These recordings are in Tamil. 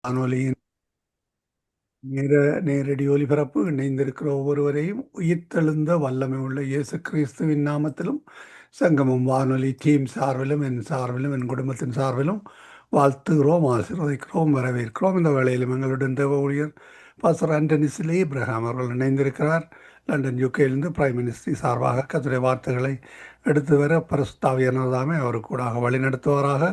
வானொலியின் நேரடி ஒலிபரப்பு இணைந்திருக்கிற ஒவ்வொருவரையும் உயிர்த்தெழுந்த வல்லமை உள்ள இயேசு கிறிஸ்துவின் நாமத்திலும் சங்கமம் வானொலி டீம் சார்பிலும் என் சார்பிலும் என் குடும்பத்தின் சார்பிலும் வாழ்த்துகிறோம், ஆசீர்வதிக்கிறோம், வரவேற்கிறோம். இந்த வேளையிலும் எங்களுடன் தேவ ஊழியர் பாஸ்டர் ஆண்டனி சிலே இப்ரஹாம் அவர்கள் இணைந்திருக்கிறார். லண்டன் யூகேயிலிருந்து பிரைம் மினிஸ்ட்ரி சார்பாக கர்த்தருடைய வார்த்தைகளை எடுத்து வர பரிசுத்தாவியானவர்தாமே அவர் கூடாக வழி நடத்துவாராக.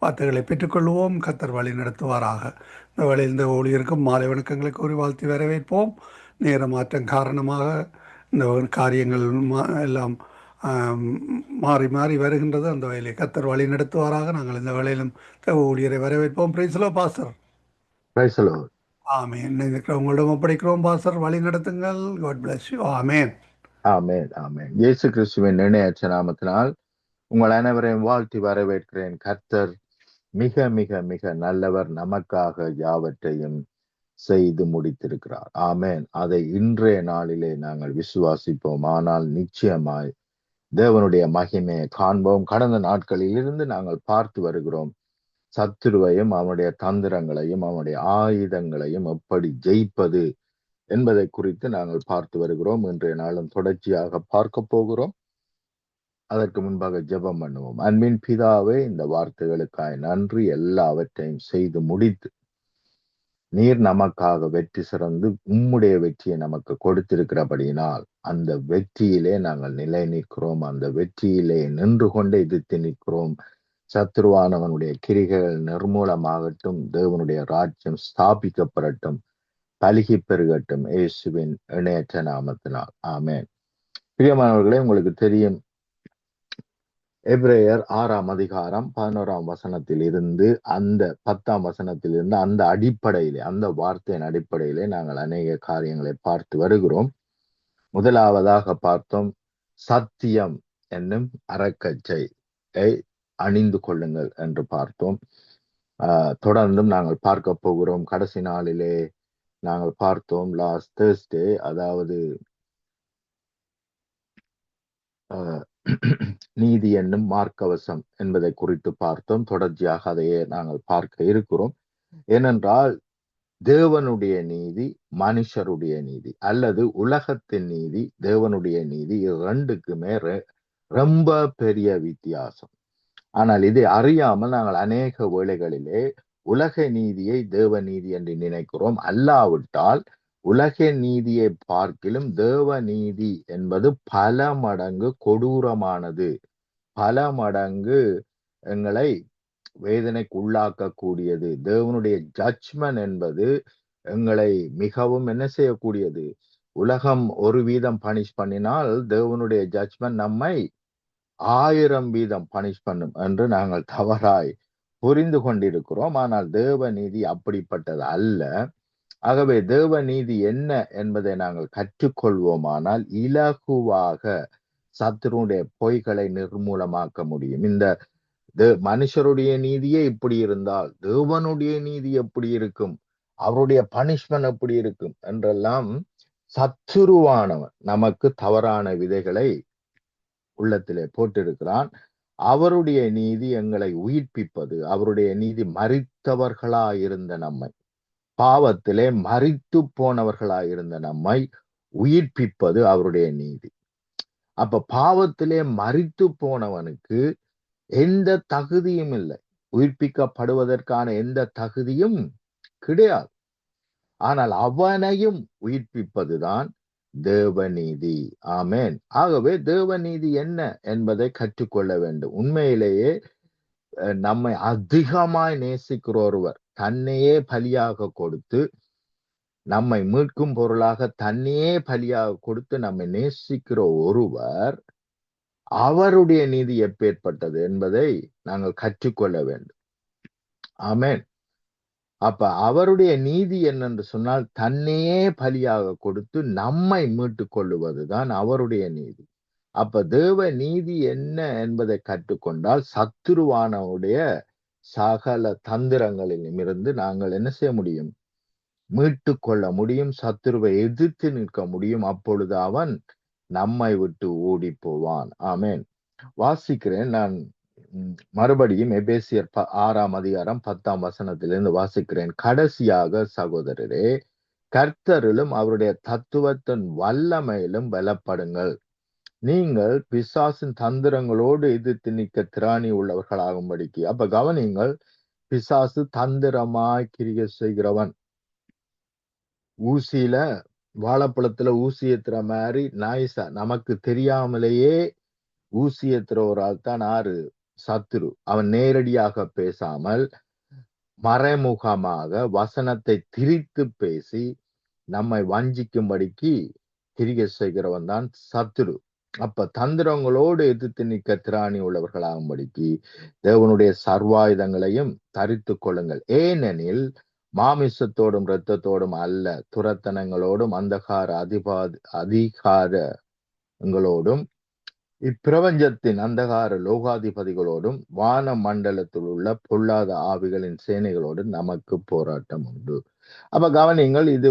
வார்த்தைகளை பெற்றுக்கொள்வோம், கர்த்தர் வழி நடத்துவாராக. இந்த வேளையில் இந்த ஊழியருக்கும் மாலை வணக்கங்களை கூறி வாழ்த்தி வரவேற்போம். நேர மாற்றம் காரணமாக இந்த காரியங்கள் எல்லாம் ஆம், மாறி மாறி வருகின்றது. அந்த வேலையை கர்த்தர் வழி நடத்துவாராக. நாங்கள் இந்த வேளையிலும் தேவ ஊழியரை வரவேற்போம். Praise lord pastor. Praise the Lord. ஆமேன். உங்களிடம் ஒப்படைக்கிறோம் பாஸ்டர், வழி நடத்துங்கள். God bless you. ஆமேன். ஆமென், ஆமென். இயேசு கிறிஸ்துவின் நினைவற்ற நாமத்தினால் உங்கள் அனைவரையும் வாழ்த்தி வரவேற்கிறேன். கர்த்தர் மிக மிக மிக நல்லவர், நமக்காக யாவற்றையும் செய்து முடித்திருக்கிறார். ஆமென். அதை இன்றைய நாளிலே நாங்கள் விசுவாசிப்போம். ஆனால் நிச்சயமாய் தேவனுடைய மகிமையை காண்போம். கடந்த நாட்களில் இருந்து நாங்கள் பார்த்து வருகிறோம். சத்துருவையும் அவனுடைய தந்திரங்களையும் அவனுடைய ஆயுதங்களையும் எப்படி ஜெயிப்பது என்பதை குறித்து நாங்கள் பார்த்து வருகிறோம். இன்றைய நாளும் தொடர்ச்சியாக பார்க்க போகிறோம். அதற்கு முன்பாக ஜெபம் பண்ணுவோம். அன்பின் பிதாவே, இந்த வார்த்தைகளுக்காய் நன்றி. எல்லாவற்றையும் செய்து முடித்து நீர் நமக்காக வெற்றி சிறந்து உம்முடைய வெற்றியை நமக்கு கொடுத்திருக்கிறபடியினால் அந்த வெற்றியிலே நாங்கள் நிலை நிற்கிறோம். அந்த வெற்றியிலே நின்று கொண்டே எதிர்த்து நிற்கிறோம். சத்துருவானவனுடைய கிரிகைகள் நிர்மூலமாகட்டும். தேவனுடைய ராஜ்யம் ஸ்தாபிக்கப்படட்டும், பலுகி பெருகட்டும், இயேசுவின் இணையற்ற நாமத்தினால். ஆமென். பிரியமானவர்களே, உங்களுக்கு தெரியும், எபிரேயர் 6ஆம் அதிகாரம் 11ஆம் வசனத்தில் இருந்து அந்த 10ஆம் வசனத்தில் இருந்து அந்த அடிப்படையிலே, அந்த வார்த்தையின் அடிப்படையிலே நாங்கள் அநேக காரியங்களை பார்த்து வருகிறோம். முதலாவதாக பார்த்தோம், சத்தியம் என்னும் அறக்கச்சையை அணிந்து கொள்ளுங்கள் என்று பார்த்தோம். தொடர்ந்தும் நாங்கள் பார்க்க போகிறோம். கடைசி நாளிலே நாங்கள் பார்த்தோம், லாஸ்ட் தேர்ஸ்டே, அதாவது நீதி என்னும் மார்க்கவசம் என்பதை குறித்து பார்த்தோம். தொடர்ச்சியாக அதையே நாங்கள் பார்க்க இருக்கிறோம். ஏனென்றால் தேவனுடைய நீதி, மனுஷருடைய நீதி, அல்லது உலகத்தின் நீதி, தேவனுடைய நீதி, இரண்டுக்குமே ரொம்ப பெரிய வித்தியாசம். ஆனால் இதை அறியாமல் நாங்கள் அநேக வேளைகளிலே உலக நீதியை தேவ நீதி என்று நினைக்கிறோம். அல்லாவிட்டால் உலக நீதியை பார்க்கிலும் தேவ நீதி என்பது பல மடங்கு கொடூரமானது, பல மடங்கு எங்களை வேதனைக்கு உள்ளாக்கக்கூடியது. தேவனுடைய ஜட்ஜ்மெண்ட் என்பது எங்களை மிகவும் என்ன செய்யக்கூடியது. உலகம் 1% பனிஷ் பண்ணினால் தேவனுடைய ஜட்ஜ்மெண்ட் நம்மை 1000% பனிஷ் பண்ணும் என்று நாங்கள் தவறாய் புரிந்து கொண்டிருக்கிறோம். ஆனால் தேவ நீதி அப்படிப்பட்டது அல்ல. ஆகவே தேவ நீதி என்ன என்பதை நாங்கள் கற்றுக்கொள்வோமானால் இலகுவாக சத்துருடைய பொய்களை நிர்மூலமாக்க முடியும். இந்த மனுஷருடைய நீதியே இப்படி இருந்தால் தேவனுடைய நீதி எப்படி இருக்கும், அவருடைய பனிஷ்மெண்ட் எப்படி இருக்கும் என்றெல்லாம் சத்துருவானவன் நமக்கு தவறான விதைகளை உள்ளத்திலே போட்டிருக்கிறான். அவருடைய நீதி எங்களை உயிர்ப்பிப்பது, அவருடைய நீதி மரித்தவர்களாயிருந்த நம்மை, பாவத்திலே மரித்து போனவர்களாயிருந்த நம்மை உயிர்ப்பிப்பது அவருடைய நீதி. அப்ப பாவத்திலே மரித்து போனவனுக்கு எந்த தகுதியும் இல்லை, உயிர்ப்பிக்கப்படுவதற்கான எந்த தகுதியும் கிடையாது. ஆனால் அவனையும் உயிர்ப்பிப்பதுதான் தேவநீதி. ஆமென். ஆகவே தேவநீதி என்ன என்பதை கற்றுக்கொள்ள வேண்டும். உண்மையிலேயே நம்மை அதிகமாய் நேசிக்கிற ஒருவர், தன்னையே பலியாக கொடுத்து நம்மை மீட்கும் பொருளாக தன்னையே பலியாக கொடுத்து நம்மை நேசிக்கிற ஒருவர், அவருடைய நீதி எப்பேற்பட்டது என்பதை நாங்கள் கற்றுக்கொள்ள வேண்டும். ஆமென். அப்ப அவருடைய நீதி என்னென்று சொன்னால் தன்னையே பலியாக கொடுத்து நம்மை மீட்டுக் கொள்ளுவதுதான் அவருடைய நீதி. அப்ப தேவ நீதி என்ன என்பதை கற்றுக்கொண்டால் சத்துருவானவுடைய சகல தந்திரங்களிலும் இருந்து நாங்கள் என்ன செய்ய முடியும், மீட்டு கொள்ள முடியும். சத்துருவை எதிர்த்து நிற்க முடியும். அப்பொழுது அவன் நம்மை விட்டு ஓடி போவான். ஆமென். வாசிக்கிறேன், நான் மறுபடியும் எபேசியர் 6ஆம் அதிகாரம் 10ஆம் வசனத்திலிருந்து வாசிக்கிறேன். கடைசியாக சகோதரரே, கர்த்தரிலும் அவருடைய தத்துவத்தின் வல்லமையிலும் பலப்படுங்கள். நீங்கள் பிசாசின் தந்திரங்களோடு எதிர்த்து நிற்க திராணி உள்ளவர்களாகும்படிக்கு. அப்ப கவனிங்கள், பிசாசு தந்திரமாய் கிரியை செய்கிறவன். ஊசியில வாழைப்பழத்துல ஊசி ஏத்துற மாதிரி நாய்ஸா நமக்கு தெரியாமலேயே ஊசி ஏத்துற ஒரு ஆள் தான் ஆறு சத்துரு. அவன் நேரடியாக பேசாமல் மறைமுகமாக வசனத்தை திரித்து பேசி நம்மை வஞ்சிக்கும்படிக்கு கிரியை செய்கிறவன் தான் சத்துரு. அப்ப தந்திரங்களோடு எதிர்த்து நிற்க திராணி உள்ளவர்களாகும்படிக்கு தேவனுடைய சர்வாயுதங்களையும் தரித்து கொள்ளுங்கள். ஏனெனில் மாமிசத்தோடும் இரத்தத்தோடும் அல்ல, துரத்தனங்களோடும் அந்தகார அதிகாரங்களோடும் இப்பிரபஞ்சத்தின் அந்தகார லோகாதிபதிகளோடும் வான மண்டலத்தில் உள்ள பொல்லாத ஆவிகளின் சேனைகளோடு நமக்கு போராட்டம் உண்டு. அப்ப கவனிங்கள், இது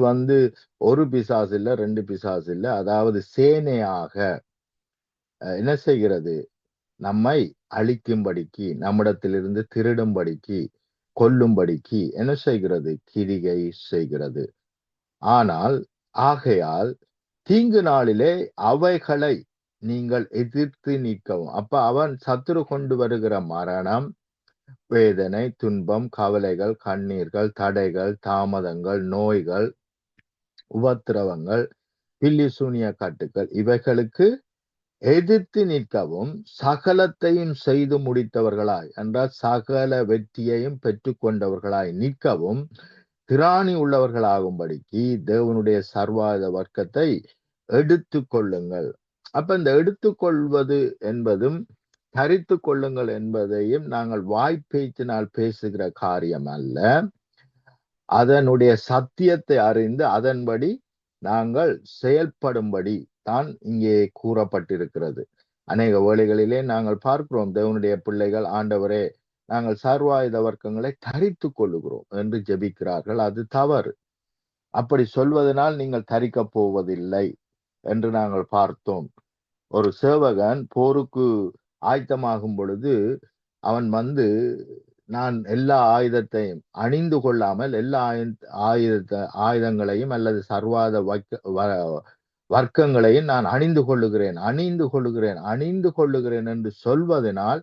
ஒரு பிசாசு இல்ல, 2 பிசாசு இல்ல, அதாவது சேனையாக என்ன செய்கிறது? நம்மை அழிக்கும்படிக்கு, நம்மிடத்திலிருந்து திருடும்படிக்கு, கொல்லும்படிக்கு என்ன செய்கிறது? கிரியை செய்கிறது. ஆனால் ஆகையால் தீங்கு நாளிலே அவைகளை நீங்கள் எதிர்த்து நிற்கவும். அப்ப அவன் சத்துரு கொண்டு வருகிற மரணம், வேதனை, துன்பம், கவலைகள், கண்ணீர்கள், தடைகள், தாமதங்கள், நோய்கள், உபத்திரவங்கள், பில்லி சூனிய கட்டுக்கள், இவைகளுக்கு எதிர்த்து நிற்கவும், சகலத்தையும் செய்து முடித்தவர்களாய் என்றால் சகல வெற்றியையும் பெற்றுக்கொண்டவர்களாய் நிற்கவும் திராணி உள்ளவர்களாகும்படிக்கு தேவனுடைய சர்வாயுத வர்க்கத்தை எடுத்து கொள்ளுங்கள். அப்ப இந்த எடுத்துக்கொள்வது என்பதும் தரித்து கொள்ளுங்கள் என்பதையும் நாங்கள் வாய்ப்பேச்சினால் பேசுகிற காரியம் அல்ல. அதனுடைய சத்தியத்தை அறிந்து அதன்படி நாங்கள் செயல்படும்படி தான் இங்கே கூறப்பட்டிருக்கிறது. அநேக வேளைகளிலே நாங்கள் பார்க்கிறோம், தேவனுடைய பிள்ளைகள், ஆண்டவரே நாங்கள் சர்வாயுத வர்க்கங்களை தரித்து கொள்ளுகிறோம் என்று ஜெபிக்கிறார்கள். அது தவறு. அப்படி சொல்வதனால் நீங்கள் தரிக்கப் போவதில்லை என்று நாங்கள் பார்த்தோம். ஒரு சேவகன் போருக்கு ஆயத்தமாகும் பொழுது அவன் நான் எல்லா ஆயுதத்தையும் அணிந்து கொள்ளாமல் எல்லா ஆயுதங்களையும் அல்லது சர்வாத வர்க்கங்களையும் நான் அணிந்து கொள்ளுகிறேன் என்று சொல்வதனால்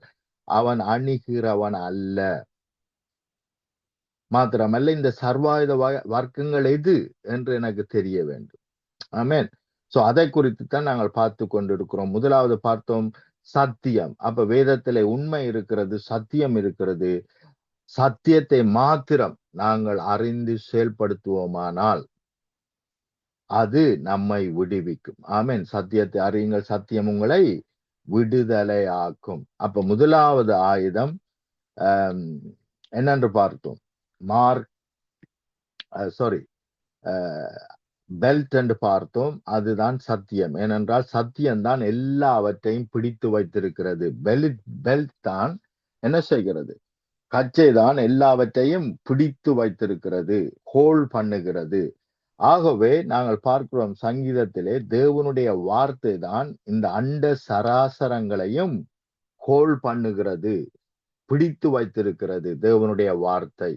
அவன் அணிகிறவன் அல்ல. மாத்திரமல்ல, இந்த சர்வாயுத வர்க்கங்கள் எது என்று எனக்கு தெரிய வேண்டும். ஆமென். சோ அதை குறித்து தான் நாங்கள் பார்த்து கொண்டிருக்கிறோம். முதலாவது பார்த்தோம் சத்தியம். அப்ப வேதத்திலே உண்மை இருக்கிறது, சத்தியம் இருக்கிறது. சத்தியத்தை மாத்திரம் நாங்கள் அறிந்து செயல்படுத்துவோமானால் அது நம்மை விடுவிக்கும். ஆமென். சத்தியத்தை அறியுங்கள், சத்தியம் உங்களை விடுதலை ஆக்கும். அப்ப முதலாவது ஆயுதம் என்னென்று பார்த்தோம்? பெல்ட் என்று பார்த்தோம். அதுதான் சத்தியம். ஏனென்றால் சத்தியம்தான் எல்லாவற்றையும் பிடித்து வைத்திருக்கிறது. பெல்ட் தான் என்ன செய்கிறது? கச்சை தான் எல்லாவற்றையும் பிடித்து வைத்திருக்கிறது, ஹோல்ட் பண்ணுகிறது. ஆகவே நாங்கள் பார்க்கிறோம் சங்கீதத்திலே தேவனுடைய வார்த்தை தான் இந்த அண்ட சராசரங்களையும் ஹோல்ட் பண்ணுகிறது, பிடித்து வைத்திருக்கிறது தேவனுடைய வார்த்தை.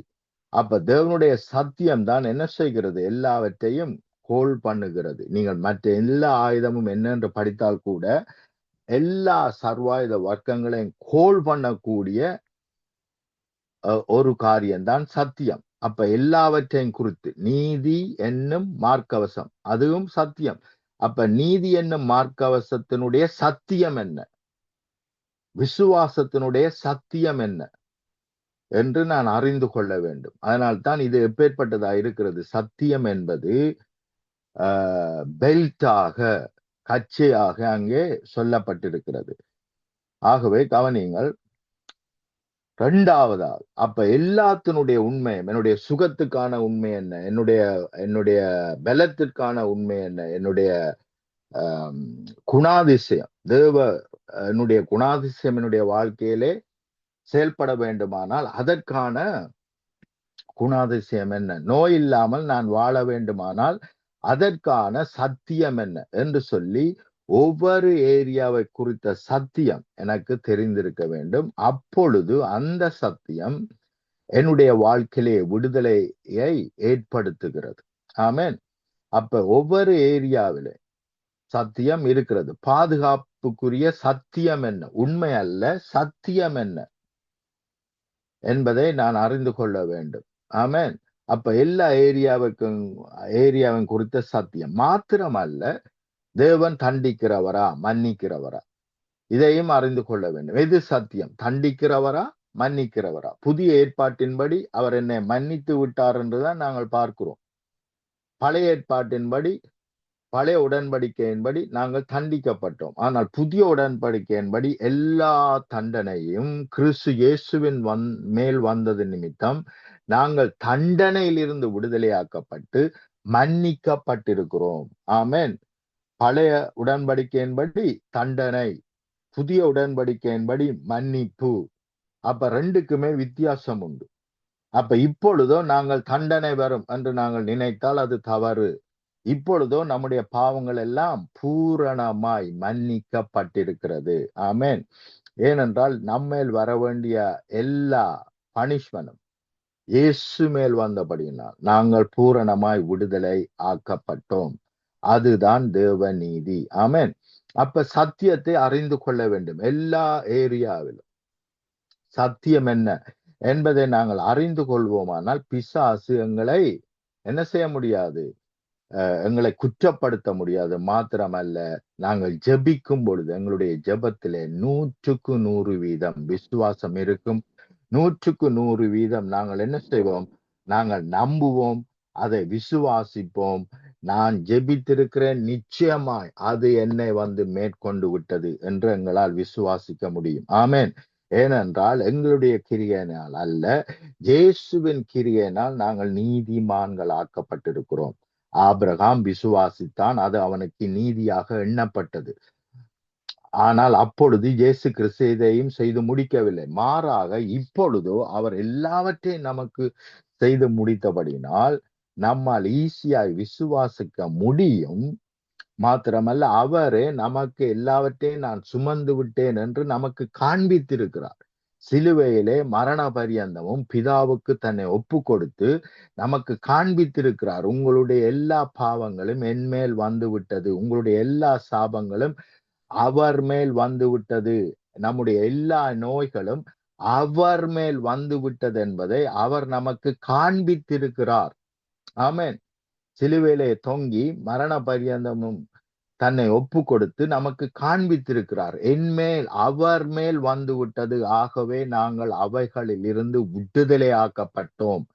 அப்ப தேவனுடைய சத்தியம் தான் என்ன செய்கிறது? எல்லாவற்றையும் ஹோல்ட் பண்ணுகிறது. நீங்கள் மற்ற எல்லா ஆயுதமும் என்னென்று படித்தால் கூட எல்லா சர்வாயுத வர்க்கங்களையும் ஹோல்ட் பண்ணக்கூடிய ஒரு காரியம்தான் சத்தியம். அப்ப எல்லாவற்றையும் குறித்து நீதி என்னும் மார்க்கவசம், அதுவும் சத்தியம். அப்ப நீதி என்னும் மார்க்கவசத்தினுடைய சத்தியம் என்ன, விசுவாசத்தினுடைய சத்தியம் என்ன என்று நான் அறிந்து கொள்ள வேண்டும். அதனால்தான் இது எப்பேற்பட்டதா இருக்கிறது? சத்தியம் என்பது பெல்ட்டாக, கச்சையாக அங்கே சொல்லப்பட்டிருக்கிறது. ஆகவே கவனியுங்கள். இரண்டாவதாக, அப்ப எல்லாத்தினுடைய உண்மை, என்னுடைய சுகத்துக்கான உண்மை என்ன, என்னுடைய பலத்திற்கான உண்மை என்ன, என்னுடைய குணாதிசயம், என்னுடைய குணாதிசயம் என்னுடைய வாழ்க்கையிலே செயல்பட வேண்டுமானால் அதற்கான குணாதிசயம் என்ன, நோய் இல்லாமல் நான் வாழ வேண்டுமானால் அதற்கான சத்தியம் என்ன என்று சொல்லி ஒவ்வொரு ஏரியாவை குறித்த சத்தியம் எனக்கு தெரிந்திருக்க வேண்டும். அப்பொழுது அந்த சத்தியம் என்னுடைய வாழ்க்கையிலே விடுதலையை ஏற்படுத்துகிறது. ஆமென். அப்ப ஒவ்வொரு ஏரியாவிலே சத்தியம் இருக்கிறது. பாதுகாப்புக்குரிய சத்தியம் என்ன, உண்மை அல்ல, சத்தியம் என்ன என்பதை நான் அறிந்து கொள்ள வேண்டும். ஆமென். அப்ப எல்லா ஏரியாவின் குறித்த சத்தியம் மாத்திரமல்ல, தேவன் தண்டிக்கிறவரா மன்னிக்கிறவரா இதையும் அறிந்து கொள்ள வேண்டும். எது சத்தியம்? தண்டிக்கிறவரா மன்னிக்கிறவரா? புதிய ஏற்பாட்டின்படி அவர் என்னை மன்னித்து விட்டார் என்றுதான் நாங்கள் பார்க்கிறோம். பழைய ஏற்பாட்டின்படி, பழைய உடன்படிக்கையின்படி நாங்கள் தண்டிக்கப்பட்டோம். ஆனால் புதிய உடன்படிக்கையின்படி எல்லா தண்டனையும் கிறிஸ்து இயேசுவின் மேல் வந்தது நிமித்தம் நாங்கள் தண்டனையிலிருந்து விடுதலையாக்கப்பட்டு மன்னிக்கப்பட்டிருக்கிறோம். ஆமென். பழைய உடன்படிக்கையின்படி தண்டனை, புதிய உடன்படிக்கையின்படி மன்னிப்பு. அப்ப ரெண்டுக்குமே வித்தியாசம் உண்டு. அப்ப இப்பொழுதோ நாங்கள் தண்டனை வரும் என்று நாங்கள் நினைத்தால் அது தவறு. இப்பொழுதோ நம்முடைய பாவங்கள் எல்லாம் பூரணமாய் மன்னிக்கப்பட்டிருக்கிறது. ஆமென். ஏனென்றால் நம்மேல் வர வேண்டிய எல்லா பனிஷ்மென்டும் இயேசு மேல் வந்தபடியினால் நாங்கள் பூரணமாய் விடுதலை ஆக்கப்பட்டோம். அதுதான் தேவ நீதி. ஆமென். அப்ப சத்தியத்தை அறிந்து கொள்ள வேண்டும். எல்லா ஏரியாவிலும் சத்தியம் என்ன என்பதை நாங்கள் அறிந்து கொள்வோமானால் பிசாசு எங்களை என்ன செய்ய முடியாது, எங்களை குற்றப்படுத்த முடியாது. மாத்திரமல்ல, நாங்கள் ஜெபிக்கும் பொழுது எங்களுடைய ஜெபத்திலே 100% விசுவாசம் இருக்கும். 100% நாங்கள் என்ன செய்வோம், நாங்கள் நம்புவோம், அதை விசுவாசிப்போம். நான் ஜெபித்திருக்கிறேன், நிச்சயமாய் அது என்னை மேற்கொண்டு விட்டது என்று எங்களால் விசுவாசிக்க முடியும். ஆமென். ஏனென்றால் எங்களுடைய கிரியையினால் அல்ல, இயேசுவின் கிரியையினால் நாங்கள் நீதிமான்கள் ஆக்கப்பட்டிருக்கிறோம். ஆபிரகாம் விசுவாசித்தான், அது அவனுக்கு நீதியாக எண்ணப்பட்டது. ஆனால் அப்பொழுது இயேசு கிறிஸ்து இதையும் செய்து முடிக்கவில்லை. மாறாக இப்பொழுதோ அவர் எல்லாவற்றையும் நமக்கு செய்து முடித்தபடினால் நம்மால் ஈஸியாய் விசுவாசிக்க முடியும். மாத்திரமல்ல, அவரே நமக்கு எல்லாவற்றையும் நான் சுமந்து விட்டேன் என்று நமக்கு காண்பித்திருக்கிறார். சிலுவையிலே மரண பரியந்தமும் பிதாவுக்கு தன்னை ஒப்பு கொடுத்து நமக்கு காண்பித்திருக்கிறார். உங்களுடைய எல்லா பாவங்களும் என் மேல் வந்து விட்டது, உங்களுடைய எல்லா சாபங்களும் அவர் மேல் வந்து விட்டது, நம்முடைய எல்லா நோய்களும் அவர் மேல் வந்து விட்டது என்பதை அவர் நமக்கு காண்பித்திருக்கிறார். ஆமென். சிலுவையிலே தொங்கி மரண பரியந்தமும் தன்னை ஒப்பு கொடுத்து நமக்கு காண்பித்திருக்கிறார். என்மேல் அவர் மேல் வந்து விட்டது, ஆகவே நாங்கள் அவைகளில் இருந்து விடுதலையாக்கப்பட்டோம்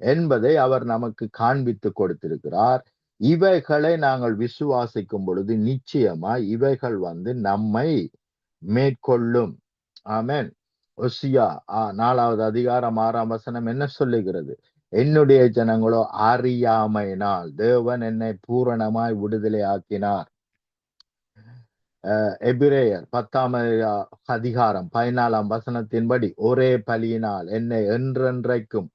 என்பதை அவர் நமக்கு காண்பித்து கொடுத்திருக்கிறார். இவைகளை நாங்கள் விசுவாசிக்கும் பொழுது நிச்சயமா இவைகள் நம்மை மேற்கொள்ளும். ஆமென். ஒசியா 4வது அதிகாரம் 6ஆம் வசனம் என்ன சொல்லுகிறது? என்னுடைய ஜனங்களோ அறியாமையினால் தேவன் என்னை பூரணமாய் விடுதலை ஆக்கினார். எபிரேயர் 10ஆம் அதிகாரம் 14ஆம் வசனத்தின்படி ஒரே பலியினால் என்னை என்றென்றைக்கும்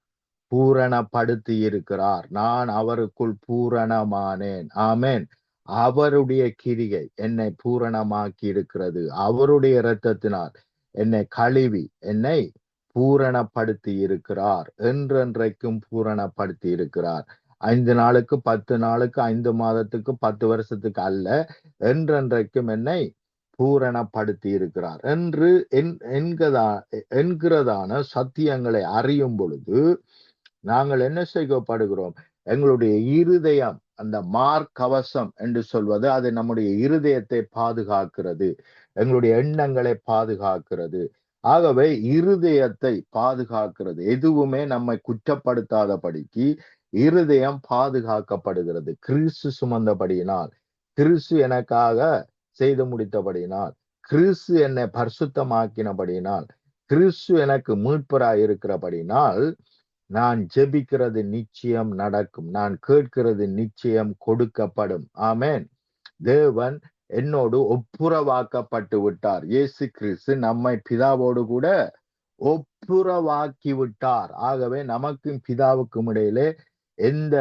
பூரணப்படுத்தி இருக்கிறார், நான் அவருக்குள் பூரணமானேன். ஆமென். அவருடைய கிரியை என்னை பூரணமாக்கி இருக்கிறது. அவருடைய இரத்தத்தினால் என்னை கழுவி என்னை பூரணப்படுத்தி இருக்கிறார், என்றென்றைக்கும் பூரணப்படுத்தி இருக்கிறார். 5 நாளுக்கு 10 நாளுக்கு 5 மாதத்துக்கு 10 வருஷத்துக்கு அல்ல, என்றென்றைக்கும் என்னை பூரணப்படுத்தி இருக்கிறார் என்று என்கிறதான சத்தியங்களை அறியும் பொழுது நாங்கள் என்ன செய்யப்படுகிறோம்? எங்களுடைய இருதயம், அந்த மார்க்கவசம் என்று சொல்வது, அது நம்முடைய இருதயத்தை பாதுகாக்கிறது, எங்களுடைய எண்ணங்களை பாதுகாக்கிறது. ஆகவே இருதயத்தை பாதுகாக்கிறது, எதுவுமே நம்மை குற்றப்படுத்தாதபடிக்கு இருதயம் பாதுகாக்கப்படுகிறது. கிறிஸ்து சுமந்தபடியினால், கிறிஸ்து எனக்காக செய்து முடித்தபடியினால், கிறிஸ்து என்னை பரிசுத்தமாக்கினபடியினால், கிறிஸ்து எனக்கு மீட்பராய் இருக்கிறபடினால் நான் ஜெபிக்கிறது நிச்சயம் நடக்கும், நான் கேட்கிறது நிச்சயம் கொடுக்கப்படும். ஆமென். தேவன் என்னோடு ஒப்புரவாக்கப்பட்டு விட்டார். இயேசு கிறிஸ்து நம்மை பிதாவோடு கூட ஒப்புரவாக்கி விட்டார். ஆகவே நமக்கும் பிதாவுக்கும் இடையிலே எந்த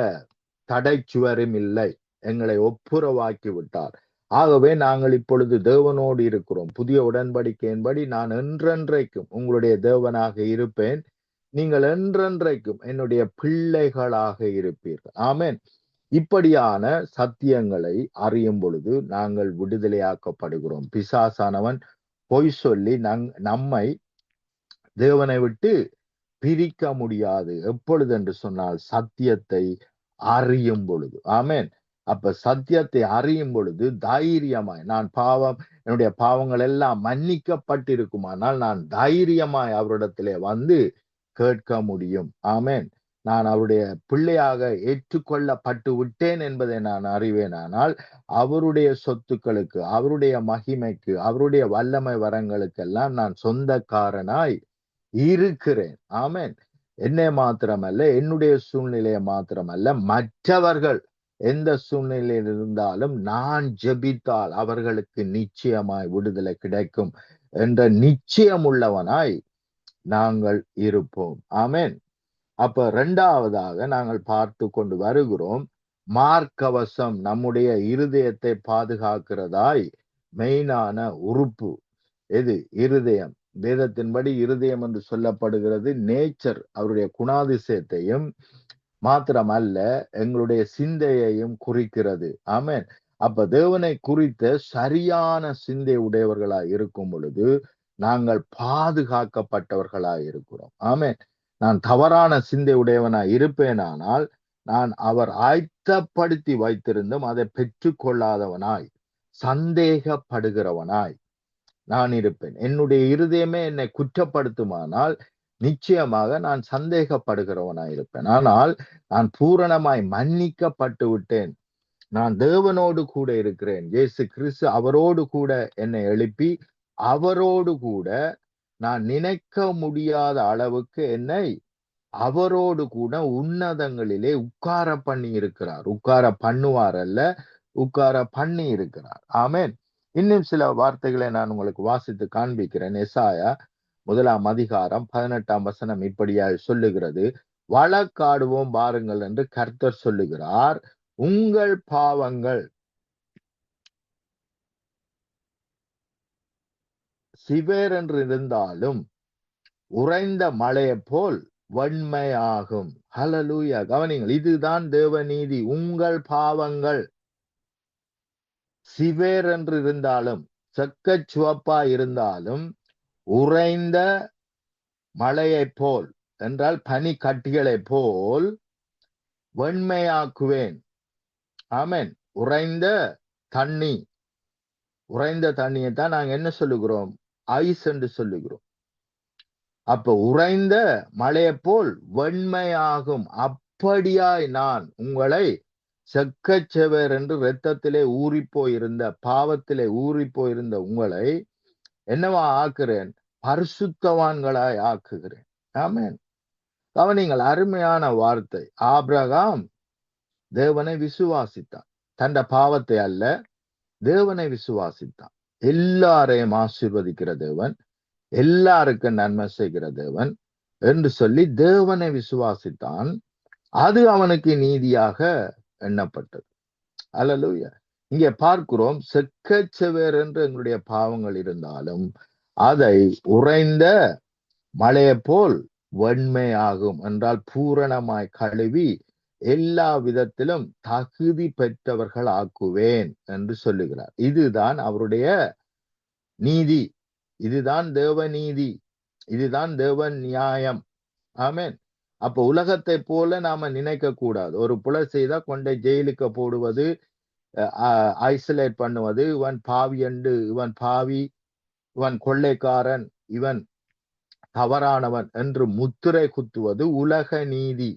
தடைச்சுவரும் இல்லை, எங்களை ஒப்புரவாக்கி விட்டார். ஆகவே நாங்கள் இப்பொழுது தேவனோடு இருக்கிறோம். புதிய உடன்படிக்கையின்படி நான் என்றென்றைக்கும் உங்களுடைய தேவனாக இருப்பேன், நீங்கள் என்றென்றைக்கும் என்னுடைய பிள்ளைகளாக இருப்பீர்கள். ஆமென். இப்படியான சத்தியங்களை அறியும் பொழுது நாங்கள் விடுதலையாக்கப்படுகிறோம். பிசாசானவன் பொய் சொல்லி நம்மை தேவனை விட்டு பிரிக்க முடியாது. எப்பொழுது என்று சொன்னால் சத்தியத்தை அறியும் பொழுது. ஆமென். அப்ப சத்தியத்தை அறியும் பொழுது தைரியமாய் என்னுடைய பாவங்கள் எல்லாம் மன்னிக்கப்பட்டிருக்குமானால் நான் தைரியமாய் அவரிடத்திலே வந்து கேட்க முடியும். ஆமென். நான் அவருடைய பிள்ளையாக ஏற்றுக்கொள்ளப்பட்டு விட்டேன் என்பதை நான் அறிவேனானால் அவருடைய சொத்துக்களுக்கு, அவருடைய மகிமைக்கு, அவருடைய வல்லமை வரங்களுக்கெல்லாம் நான் சொந்தக்காரனாய் இருக்கிறேன். ஆமென். என்னை மாத்திரமல்ல, என்னுடைய சூழ்நிலையை மாத்திரமல்ல, மற்றவர்கள் எந்த சூழ்நிலையில் இருந்தாலும் நான் ஜெபித்தால் அவர்களுக்கு நிச்சயமாய் விடுதலை கிடைக்கும் என்ற நிச்சயம் உள்ளவனாய் நாங்கள் இருப்போம். ஆமென். அப்ப இரண்டாவதாக நாங்கள் பார்த்து கொண்டு வருகிறோம், மார்க்கவசம் நம்முடைய இருதயத்தை பாதுகாக்கிறதாய் மெயினான உறுப்பு எது? இருதயம். வேதத்தின்படி இருதயம் என்று சொல்லப்படுகிறது நேச்சர், அவருடைய குணாதிசயத்தையும் மாத்திரமல்ல எங்களுடைய சிந்தையையும் குறிக்கிறது. ஆமென். அப்ப தேவனை குறித்த சரியான சிந்தை உடையவர்களாய் இருக்கும் பொழுது நாங்கள் பாதுகாக்கப்பட்டவர்களாய் இருக்கிறோம். ஆமென். நான் தவறான சிந்தை உடையவனாய் இருப்பேனானால் நான் அவர் ஆயத்தப்படுத்தி வைத்திருந்தும் அதை பெற்றுக்கொள்ளாதவனாய், சந்தேகப்படுகிறவனாய் நான் இருப்பேன். என்னுடைய இருதயமே என்னை குற்றப்படுத்துமானால் நிச்சயமாக நான் சந்தேகப்படுகிறவனாய் இருப்பேன். ஆனால் நான் பூரணமாய் மன்னிக்கப்பட்டு விட்டேன், நான் தேவனோடு கூட இருக்கிறேன், இயேசு கிறிஸ்து அவரோடு கூட என்னை எழுப்பி அவரோடு கூட நான் நினைக்க முடியாத அளவுக்கு என்னை அவரோடு கூட உன்னதங்களிலே உட்கார பண்ணி இருக்கிறார். உட்கார பண்ணுவார் அல்ல, உட்கார பண்ணி இருக்கிறார். ஆமென். இன்னும் சில வார்த்தைகளை நான் உங்களுக்கு வாசித்து காண்பிக்கிறேன். எசாயா 1:18 இப்படியாக சொல்லுகிறது, வழக்காடுவோம் பாருங்கள் என்று கர்த்தர் சொல்லுகிறார், உங்கள் பாவங்கள் சிவேர் என்று இருந்தாலும் உறைந்த மழையை போல் வன்மையாகும். ஹல்லேலூயா. கவனிங்கள், இதுதான் தேவநீதி. உங்கள் பாவங்கள் சிவேர் என்று இருந்தாலும், செக்கச் சிவப்பா இருந்தாலும், உறைந்த மழையை போல் என்றால் பனி கட்டிகளை போல் வெண்மையாக்குவேன். ஆமென். உறைந்த தண்ணியை தான் நாங்க என்ன சொல்லுகிறோம்? ஐஸ் என்று சொல்லுகிறோம். அப்ப உறைந்த மழையை போல் வெண்மையாகும். அப்படியாய் நான் உங்களை செக்கச்செவர் என்று இரத்தத்திலே ஊறி போயிருந்த, பாவத்திலே ஊறி போயிருந்த உங்களை என்னவா ஆக்குறேன்? பரிசுத்தவான்களாய் ஆக்குகிறேன். ஆமென். கவனிங்கள், அருமையான வார்த்தை. ஆபிரகாம் தேவனை விசுவாசித்தான். தந்த பாவத்தை அல்ல, தேவனை விசுவாசித்தான். எல்லாரையும் ஆசீர்வதிக்கிற தேவன், எல்லாருக்கும் நன்மை செய்கிற தேவன் என்று சொல்லி தேவனை விசுவாசித்தான். அது அவனுக்கு நீதியாக எண்ணப்பட்டது. அல்லேலூயா. இங்கே பார்க்கிறோம், செக்கச்செவேர் என்று எங்களுடைய பாவங்கள் இருந்தாலும் அதை உறைந்த மழையை போல் வெண்மையாகும் என்றால் பூரணமாய் கழுவி எல்லா விதத்திலும் தகுதி பெற்றவர்கள் ஆக்குவேன் என்று சொல்லுகிறார். இதுதான் அவருடைய நீதி, இதுதான் தேவ நீதி, இதுதான் தேவ நியாயம். ஆமென். அப்ப உலகத்தை போல நாம நினைக்க கூடாது. ஒரு புலை செய்தா கொண்டை ஜெயிலுக்கு போடுவது, ஐசோலேட் பண்ணுவது, இவன் பாவி என்று, இவன் பாவி, இவன் கொள்ளைக்காரன், இவன் தவறானவன் என்று முத்திரை குத்துவது உலக நீதி.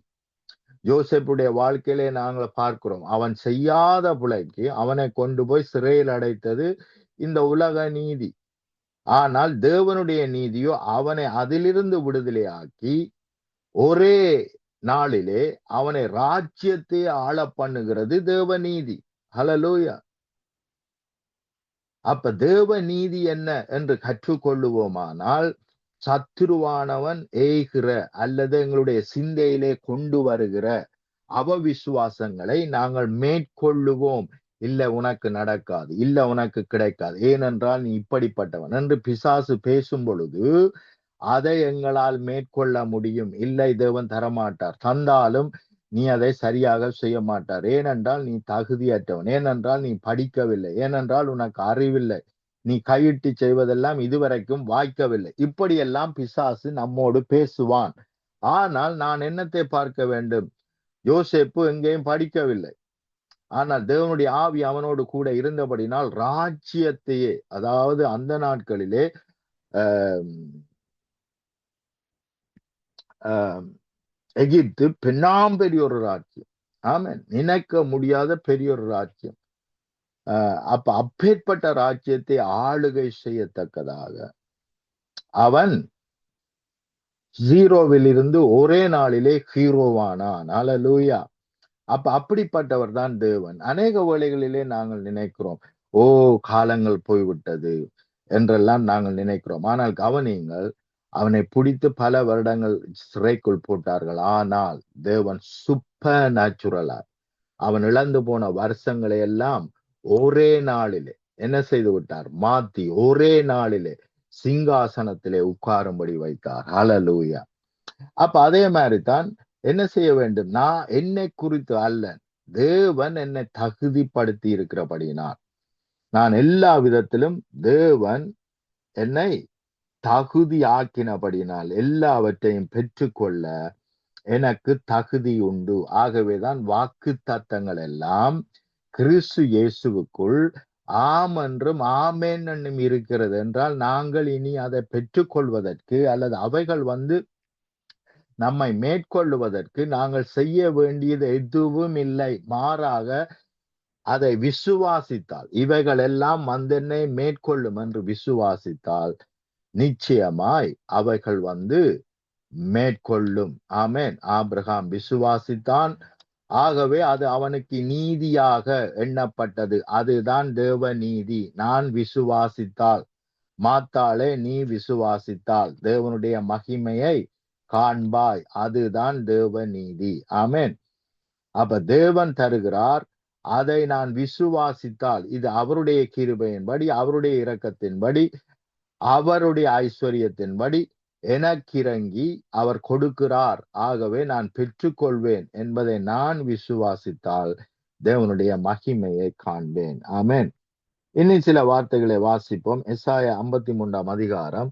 யோசேப்புடைய வாழ்க்கையிலே நாங்கள் பார்க்கிறோம், அவன் செய்யாத புலைக்கு அவனை கொண்டு போய் சிறையில் அடைத்தது இந்த உலக நீதி. ஆனால் தேவனுடைய நீதியோ அவனை அதிலிருந்து விடுதலையாக்கி ஒரே நாளிலே அவனை ராஜ்யத்தை ஆள பண்ணுகிறது தேவ நீதி. ஹல்லேலூயா. அப்ப தேவ நீதி என்ன என்று கற்றுக்கொள்ளுவோமானால், சத்துருவானவன் ஏய்கிற அல்லது எங்களுடைய சிந்தையிலே கொண்டு வருகிற அவவிசுவாசங்களை நாங்கள் மேற்கொள்ளுவோம். இல்ல உனக்கு நடக்காது, இல்ல உனக்கு கிடைக்காது, ஏனென்றால் நீ இப்படிப்பட்டவன் என்று பிசாசு பேசும் பொழுது அதை எங்களால் மேற்கொள்ள முடியும். இல்லை, தேவன் தரமாட்டார், தந்தாலும் நீ அதை சரியாக செய்ய மாட்டார். ஏனென்றால் நீ தகுதியற்றவன், ஏனென்றால் நீ படிக்கவில்லை, ஏனென்றால் உனக்கு அறிவில்லை, நீ கையிட்டு செய்வதெல்லாம் இதுவரைக்கும் வாய்க்கவில்லை. இப்படியெல்லாம் பிசாசு நம்மோடு பேசுவான். ஆனால் நான் என்னத்தை பார்க்க வேண்டும்? யோசேப்பு எங்கேயும் படிக்கவில்லை, ஆனால் தேவனுடைய ஆவி அவனோடு கூட இருந்தபடினால் ராஜ்யத்தையே, அதாவது அந்த நாட்களிலே எகிப்து பெரிய ஒரு ராஜ்யம். ஆமென். நினைக்க முடியாத பெரிய ஒரு ராஜ்யம். அப்ப அப்பேற்பட்ட ராஜ்யத்தை ஆளுகை செய்யத்தக்கதாக அவன் ஜீரோவில் இருந்து ஒரே நாளிலே ஹீரோவானான். அல்லேலூயா. அப்ப அப்படிப்பட்டவர் தான் தேவன். அநேக வேளைகளிலே நாங்கள் நினைக்கிறோம், ஓ காலங்கள் போய்விட்டது என்றெல்லாம் நாங்கள் நினைக்கிறோம். ஆனால் கவனியுங்கள், அவனை பிடித்து பல வருடங்கள் சிறைக்குள் போட்டார்கள். ஆனால் தேவன் சூப்பர் நேச்சுரலா அவன் இழந்து போன வருஷங்களை எல்லாம் ஒரே நாளிலே என்ன செய்து விட்டார்? மாத்தி ஒரே நாளிலே சிங்காசனத்திலே உட்காரும்படி வைத்தார். ஹல்லேலூயா. அப்ப அதே மாதிரிதான் என்ன செய்ய வேண்டும்? நான் என்னை குறித்து அல்ல, தேவன் என்னை தகுதிப்படுத்தி இருக்கிறபடினால், நான் எல்லா விதத்திலும் தேவன் என்னை தகுதி ஆக்கினபடினால் எல்லாவற்றையும் பெற்றுக்கொள்ள எனக்கு தகுதி உண்டு. ஆகவேதான் வாக்கு தத்தங்கள் எல்லாம் கிறிஸ்து இயேசுவுக்குள் ஆம் என்றும் ஆமேன் என்றும் இருக்கிறது என்றால், நாங்கள் இனி அதை பெற்றுக்கொள்வதற்கு அல்லது அவைகள் நம்மை மேற்கொள்ளுவதற்கு நாங்கள் செய்ய வேண்டியது எதுவும் இல்லை. மாறாக அதை விசுவாசித்தால், இவைகள் எல்லாம் என்னை மேற்கொள்ளும் என்று விசுவாசித்தால் நிச்சயமாய் அவைகள் மேற்கொள்ளும். ஆமென். ஆபிரகாம் விசுவாசித்தான், ஆகவே அது அவனுக்கு நீதியாக எண்ணப்பட்டது. அதுதான் தேவ நீதி. நான் விசுவாசித்தால், மாத்தாளே நீ விசுவாசித்தால் தேவனுடைய மகிமையை காண்பாய், அதுதான் தேவ நீதி. ஆமென். அப்ப தேவன் தருகிறார், அதை நான் விசுவாசித்தால், இது அவருடைய கிருபையின்படி, அவருடைய இரக்கத்தின்படி, அவருடைய ஐஸ்வர்யத்தின்படி எனக்கிறங்கி அவர் கொடுக்கிறார். ஆகவே நான் பெற்றுக்கொள்வேன் என்பதை நான் விசுவாசித்தால் தேவனுடைய மகிமையை காண்பேன். ஆமென். இன்னும் சில வார்த்தைகளை வாசிப்போம். எசாயா 53 அதிகாரம்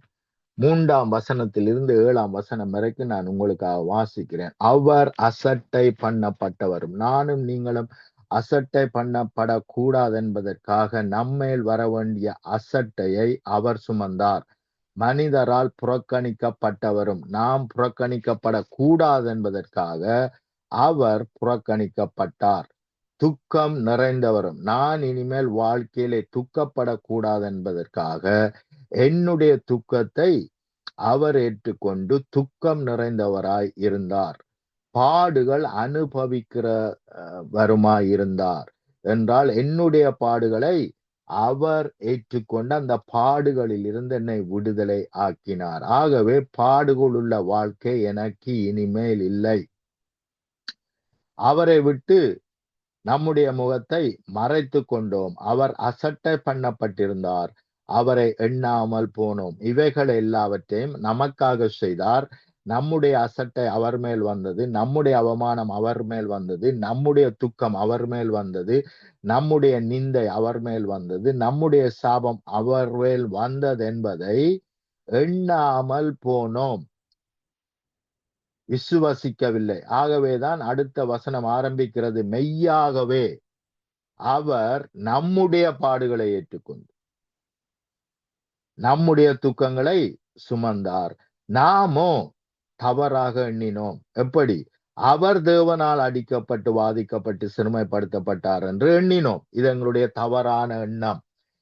3 வசனத்திலிருந்து 7 வசனம் வரைக்கும் நான் உங்களுக்காக வாசிக்கிறேன். அவர் அசட்டை பண்ணப்பட்டவரும் நானும் நீங்களும் அசட்டை பண்ணப்படக்கூடாது என்பதற்காக நம்மேல் வர வேண்டிய அசட்டையை அவர் சுமந்தார். மனிதரால் புறக்கணிக்கப்பட்டவரும் நாம் புறக்கணிக்கப்படக்கூடாது என்பதற்காக அவர் புறக்கணிக்கப்பட்டார். துக்கம் நிறைந்தவரும் நான் இனிமேல் வாழ்க்கையிலே துக்கப்படக்கூடாது என்பதற்காக என்னுடைய துக்கத்தை அவர் ஏற்றுக்கொண்டு துக்கம் நிறைந்தவராய் இருந்தார். பாடுகள் அனுபவிக்கிற வருமாய் இருந்தார் என்றால், என்னுடைய பாடுகளை அவர் ஏற்றுக்கொண்டு அந்த பாடுகளில் இருந்து என்னை விடுதலை ஆக்கினார். ஆகவே பாடுகளுள்ள வாழ்க்கை எனக்கு இனிமேல் இல்லை. அவரை விட்டு நம்முடைய முகத்தை மறைத்து கொண்டோம். அவர் அசட்டை பண்ணப்பட்டிருந்தார், அவரை எண்ணாமல் போனோம். இவைகள் எல்லாவற்றையும் நமக்காக செய்தார். நம்முடைய அசட்டை அவர் மேல் வந்தது, நம்முடைய அவமானம் அவர் மேல் வந்தது, நம்முடைய துக்கம் அவர் மேல் வந்தது, நம்முடைய நிந்தை அவர் மேல் வந்தது, நம்முடைய சாபம் அவர் மேல் வந்தது என்பதை எண்ணாமல் போனோம், விசுவசிக்கவில்லை. ஆகவேதான் அடுத்த வசனம் ஆரம்பிக்கிறது, மெய்யாகவே அவர் நம்முடைய பாடுகளை ஏற்றுக்கொண்டு நம்முடைய துக்கங்களை சுமந்தார். நாமோ தவறாக எண்ணினோம். எப்படி? அவர் தேவனால் அடிக்கப்பட்டு வாதிக்கப்பட்டு சிறுமைப்படுத்தப்பட்டார் என்று எண்ணினோம். இது எங்களுடைய தவறான எண்ணம்.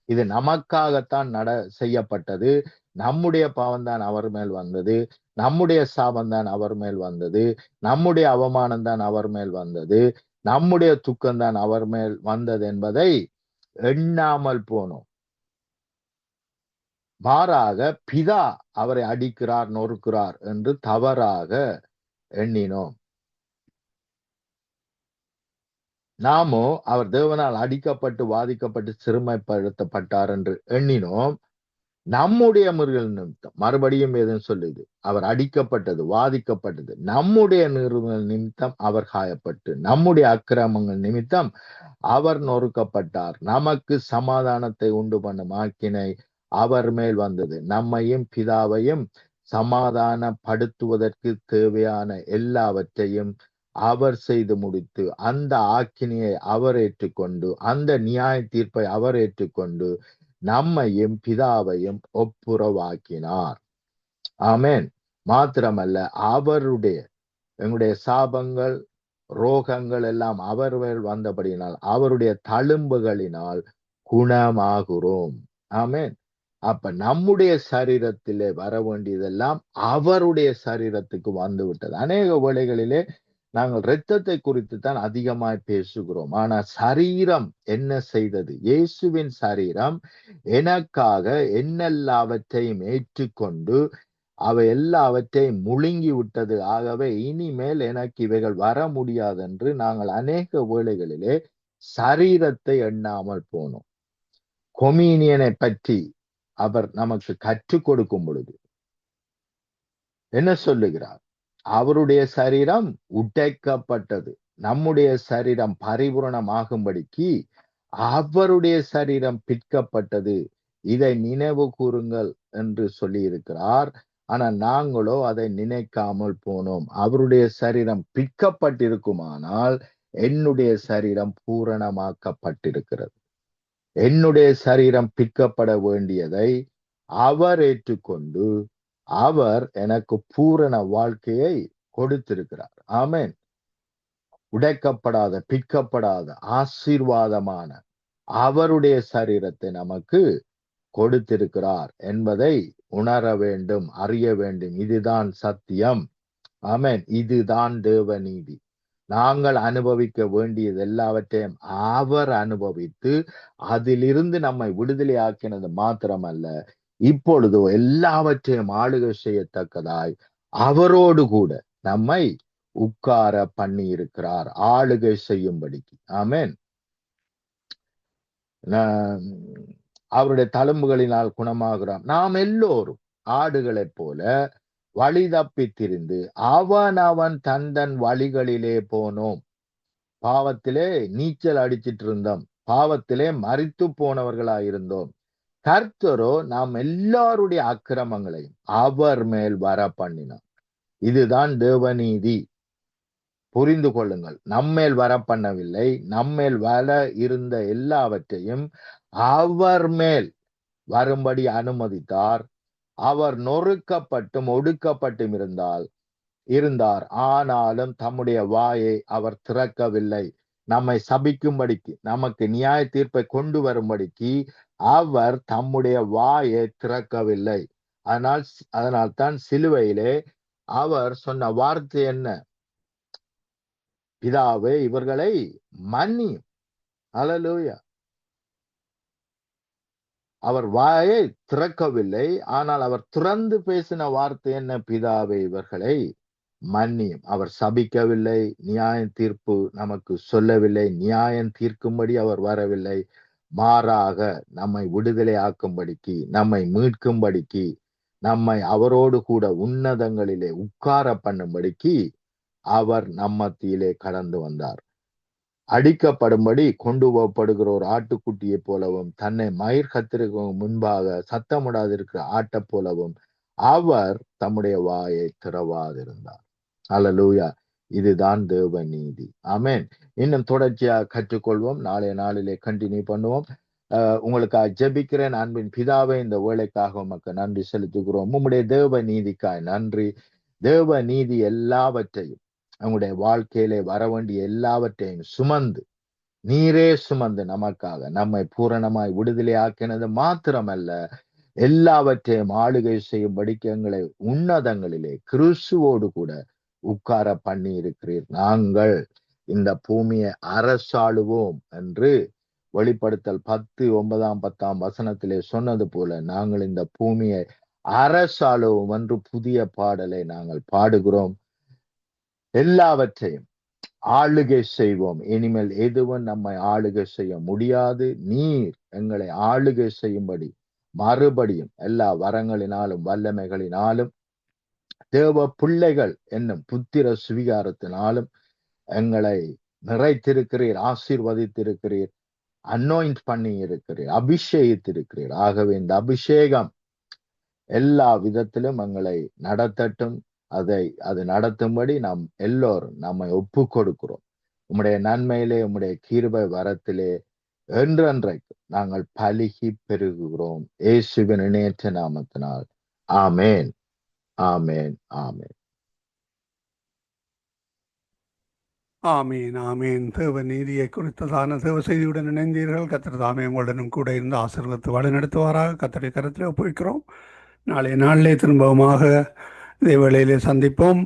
இது நமக்காகத்தான் செய்யப்பட்டது. நம்முடைய பாவம்தான் அவர் மேல் வந்தது, நம்முடைய சாபம்தான் அவர் மேல் வந்தது, நம்முடைய அவமானம் தான் அவர் மேல் வந்தது, நம்முடைய துக்கம்தான் அவர் மேல் வந்தது என்பதை எண்ணாமல் போனோம். மாறாக பிதா அவரை அடிக்கிறார், நொறுக்கிறார் என்று தவறாக எண்ணினோம். நாமோ அவர் தேவனால் அடிக்கப்பட்டு வாதிக்கப்பட்டு சிறுமைப்படுத்தப்பட்டார் என்று எண்ணினோம். நம்முடைய முறிகள் நிமித்தம், மறுபடியும் எதுவும் சொல்லுது, அவர் அடிக்கப்பட்டது, வாதிக்கப்பட்டது, நம்முடைய நிறுவன நிமித்தம் அவர் காயப்பட்டு, நம்முடைய அக்கிரமங்கள் நிமித்தம் அவர் நொறுக்கப்பட்டார். நமக்கு சமாதானத்தை உண்டு பண்ணும் ஆக்கினை அவர் மேல் வந்தது. நம்மையும் பிதாவையும் சமாதானப்படுத்துவதற்கு தேவையான எல்லாவற்றையும் அவர் செய்து முடித்து, அந்த ஆக்கினையை அவர் ஏற்றுக்கொண்டு, அந்த நியாய தீர்ப்பை அவர் ஏற்றுக்கொண்டு நம்மையும் பிதாவையும் ஒப்புரவாக்கினார். ஆமென். மாத்திரமல்ல, அவருடைய எங்களுடைய சாபங்கள், ரோகங்கள் எல்லாம் அவர் மேல் வந்தபடியினால் அவருடைய தழும்புகளினால் குணமாகிறோம். ஆமென். அப்ப நம்முடைய சரீரத்திலே வர வேண்டியதெல்லாம் அவருடைய சரீரத்துக்கு வந்து விட்டது. அநேக வேளைகளிலே நாங்கள் இரத்தத்தை குறித்து தான் அதிகமாய் பேசுகிறோம். ஆனா சரீரம் என்ன செய்தது? இயேசுவின் சரீரம் எனக்காக என்னெல்லாவற்றையும் ஏற்றுக்கொண்டு அவை எல்லாவற்றையும் முழுங்கி விட்டது. ஆகவே இனிமேல் எனக்கு இவைகள் வர முடியாது என்று நாங்கள் அநேக வேளைகளிலே சரீரத்தை எண்ணாமல் போனோம். கொமீனியனை பற்றி அவர் நமக்கு கற்றுக் கொடுக்கும் பொழுது என்ன சொல்லுகிறார்? அவருடைய சரீரம் உடைக்கப்பட்டது, நம்முடைய சரீரம் பரிபூரணமாகும்படிக்கு அவருடைய சரீரம் பிற்கப்பட்டது, இதை நினைவு கூறுங்கள் என்று சொல்லி இருக்கிறார். ஆனா நாங்களோ அதை நினைக்காமல் போனோம். அவருடைய சரீரம் பிற்கப்பட்டிருக்குமானால் என்னுடைய சரீரம் பூரணமாக்கப்பட்டிருக்கிறது. என்னுடைய சரீரம் பிற்கப்பட வேண்டியதை அவர் ஏற்றுக்கொண்டு அவர் எனக்கு பூரண வாழ்க்கையை கொடுத்திருக்கிறார். ஆமென். உடைக்கப்படாத, பிற்கப்படாத, ஆசீர்வாதமான அவருடைய சரீரத்தை நமக்கு கொடுத்திருக்கிறார் என்பதை உணர வேண்டும், அறிய வேண்டும். இதுதான் சத்தியம். ஆமென். இதுதான் தேவ நீதி. நாங்கள் அனுபவிக்க வேண்டியது எல்லாவற்றையும் அவர் அனுபவித்து அதிலிருந்து நம்மை விடுதலை ஆக்கினது மாத்திரமல்ல, இப்பொழுதோ எல்லாவற்றையும் ஆளுகை செய்யத்தக்கதாய் அவரோடு கூட நம்மை உட்கார பண்ணி இருக்கிறார், ஆளுகை செய்யும்படிக்கு. ஆமென். அவருடைய தழும்புகளினால் குணமாகிறோம். நாம் எல்லோரும் ஆடுகளைப் போல வழி தப்பி திரிந்து அவன் தன் வழிகளிலே போனோம். பாவத்திலே நீச்சல் அடிச்சிட்டு இருந்தோம், பாவத்திலே மரித்து போனவர்களாயிருந்தோம். கர்த்தரோ நாம் எல்லாருடைய அக்கிரமங்களையும் அவர் மேல் வர பண்ணினார். இதுதான் தேவநீதி. புரிந்து கொள்ளுங்கள். நம்மேல் வர பண்ணவில்லை, நம்மேல் வர இருந்த எல்லாவற்றையும் அவர் மேல் வரும்படி அனுமதித்தார். அவர் நொறுக்கப்பட்டும் ஒடுக்கப்பட்டும் இருந்தார். ஆனாலும் தம்முடைய வாயை அவர் திறக்கவில்லை. நம்மை சபிக்கும்படிக்கு, நமக்கு நியாய தீர்ப்பை கொண்டு வரும்படிக்கு அவர் தம்முடைய வாயை திறக்கவில்லை. அதனால்தான் சிலுவையிலே அவர் சொன்ன வார்த்தை என்ன? பிதாவே, இவர்களை மன்னியும். அல்லேலூயா. அவர் வாயை திறக்கவில்லை, ஆனால் அவர் திறந்து பேசின வார்த்தை என்ன? பிதாவே, இவர்களை மன்னியும். அவர் சபிக்கவில்லை, நியாய தீர்ப்பு நமக்கு சொல்லவில்லை, நியாயம் தீர்க்கும்படி அவர் வரவில்லை. மாறாக நம்மை விடுதலை ஆக்கும்படிக்கு, நம்மை மீட்கும்படிக்கு, நம்மை அவரோடு கூட உன்னதங்களிலே உட்கார பண்ணும்படிக்கு அவர் நம்மத்திலே கடந்து வந்தார். அடிக்கப்படும்படி கொண்டு போகப்படுகிற ஒரு ஆட்டுக்குட்டியை போலவும், தன்னை மயிர் கத்திற்கு முன்பாக சத்தமிடாதிருக்கிற ஆட்டை போலவும் அவர் தம்முடைய வாயை திறவாதிருந்தார். அல்லேலூயா. இதுதான் தேவ நீதி. ஆமென். இன்னும் தொடர்ச்சியாக கற்றுக்கொள்வோம். நாளைய நாளிலே கண்டினியூ பண்ணுவோம். உங்களுக்காக ஜெபிக்கிறேன். அன்பின் பிதாவை, இந்த வேலைக்காக உமக்கு நன்றி செலுத்துகிறோம். உம்முடைய தேவ நீதிக்காய் நன்றி. தேவ நீதி எல்லாவற்றையும், அவங்களுடைய வாழ்க்கையிலே வர வேண்டிய எல்லாவற்றையும் சுமந்து, நீரே சுமந்து நமக்காக நம்மை பூரணமாய் விடுதலை ஆக்கினது மாத்திரமல்ல, எல்லாவற்றையும் ஆளுகை செய்யும்படிக்கு எங்களை உன்னதங்களிலே கிறிஸ்துவோடு கூட உட்கார பண்ணி இருக்கிறீர். நாங்கள் இந்த பூமியை அரசாளுவோம் என்று வெளிப்படுத்தல் 10:9-10 சொன்னது போல நாங்கள் இந்த பூமியை அரசாளுவோம் என்று புதிய பாடலை நாங்கள் பாடுகிறோம். எல்லாவற்றையும் ஆளுகை செய்வோம். இனிமேல் எதுவும் நம்மை ஆளுகை செய்ய முடியாது. நீர் எங்களை ஆளுகை செய்யும்படி மறுபடியும் எல்லா வரங்களினாலும் வல்லமைகளினாலும் தேவ பிள்ளைகள் என்னும் புத்திர சுவிகாரத்தினாலும் எங்களை நிறைத்திருக்கிறீர், ஆசீர்வதித்திருக்கிறீர், அனாயிண்ட் பண்ணி இருக்கிறீர், அபிஷேகித்திருக்கிறீர். ஆகவே இந்த அபிஷேகம் எல்லா விதத்திலும் எங்களை நடத்தட்டும். அது நடத்தும்படி நாம் எல்லோரும் நம்மை ஒப்பு கொடுக்கிறோம். உம்முடைய நன்மையிலே, உம்முடைய கிருபை வரத்திலே என்றென்றைக்கு நாங்கள் பலுகி பெருகுகிறோம். இயேசுவின் இணையற்ற நாமத்தினால் ஆமேன், ஆமேன், ஆமேன். ஆமீன், ஆமீன். தேவ நீதியை குறித்ததான தேவ செய்தியுடன் இணைந்தீர்கள். கர்த்தர் தாமே உங்களுடனும் கூட இருந்து ஆசீர்வதித்து வழிநடத்துவாராக. கர்த்தருடைய கரத்திலே ஒப்புவிக்கிறோம். நாளைய நாளிலே திரும்பவுமாக இதே வேளையிலே சந்திப்போம்.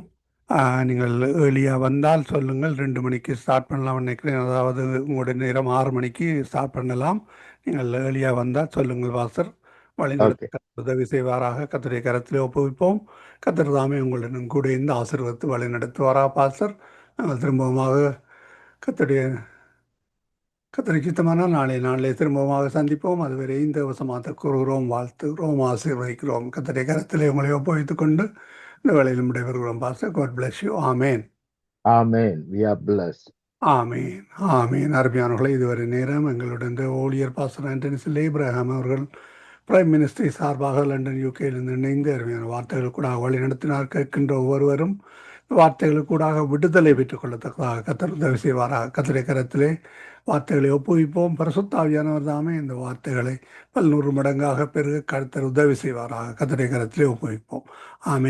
நீங்கள் ஏர்லியாக வந்தால் சொல்லுங்கள். 2 மணிக்கு ஸ்டார்ட் பண்ணலாம் நினைக்கிறேன். அதாவது உங்களுடைய நேரம் 6 மணிக்கு ஸ்டார்ட் பண்ணலாம். நீங்கள் ஏர்லியாக வந்தால் சொல்லுங்கள். வாசர் வழிநடத்த உதவி செய்வாராக. கர்த்தருடைய கரத்திலே ஒப்புவிப்போம். கர்த்தர் தாமே உங்களுடன் கூட இருந்து ஆசீர்வதித்து வழிநடத்துவாரா. பாஸ்டர், நாங்கள் திரும்பவுமாக கர்த்தருடைய சித்தமானால் நாளை நாளிலே திரும்பமாக சந்திப்போம். அதுவரை இந்த வசமாக கூறுகிறோம், வாழ்த்துகிறோம், ஆசீர்வதிக்கிறோம். கர்த்தருடைய கரத்திலே உங்களை ஒப்புவித்துக் கொண்டு இந்த வேளையில் விடைபெறுகிறோம். Pastor, God bless you. ஆமேன், ஆமேன். We are blessed. ஆமீன், ஆமீன். அருமையானவர்களை, இதுவரை நேரம் எங்களுடன் ஊழியர் பாஸ்டர் ஆண்டனி சில்லை இப்ராஹிம் அவர்கள் பிரைம் மினிஸ்ட்ரி சார்பாக லண்டன் யூகேயிலிருந்து இணைந்து அருமையான வார்த்தைகள் கூட வழி நடத்தினார். கேட்கின்ற ஒவ்வொருவரும் வார்த்தைகளுக்கூடாக விடுதலை பெற்றுக் கொள்ளத்தக்கதாக கர்த்தர் உதவி செய்வாராக. கர்த்தருடைய கரத்திலே வார்த்தைகளை ஒப்புவிப்போம். பரிசுத்த ஆவியானவர் தாமே இந்த வார்த்தைகளை 100 மடங்காக பெருக கர்த்தர் உதவி செய்வாராக. கர்த்தருடைய கரத்திலே ஒப்புவிப்போம். ஆமென்.